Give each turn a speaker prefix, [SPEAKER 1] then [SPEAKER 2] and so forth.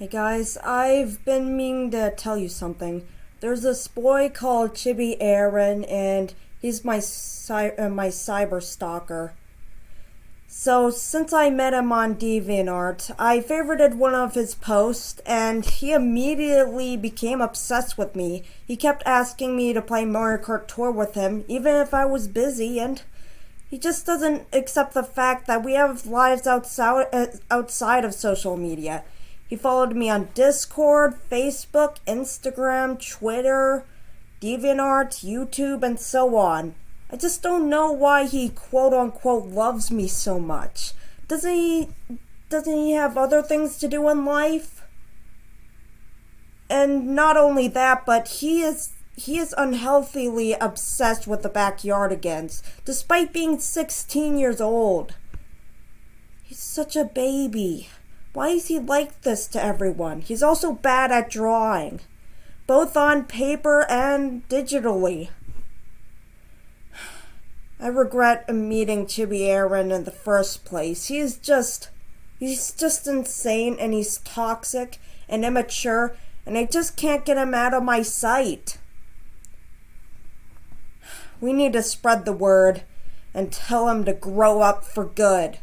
[SPEAKER 1] Hey guys, I've been meaning to tell you something. There's this boy called ChibiAaron, and he's my cyber-stalker. So, since I met him on DeviantArt, I favorited one of his posts, and he immediately became obsessed with me. He kept asking me to play Mario Kart Tour with him, even if I was busy, and he just doesn't accept the fact that we have lives outside of social media. He followed me on Discord, Facebook, Instagram, Twitter, DeviantArt, YouTube, and so on. I just don't know why he quote-unquote loves me so much. Doesn't he have other things to do in life? And not only that, but he is unhealthily obsessed with the backyardigans, despite being 16 years old. He's such a baby. Why is he like this to everyone? He's also bad at drawing, both on paper and digitally. I regret meeting ChibiAaron in the first place. He's just insane, and he's toxic and immature, and I just can't get him out of my sight. We need to spread the word and tell him to grow up for good.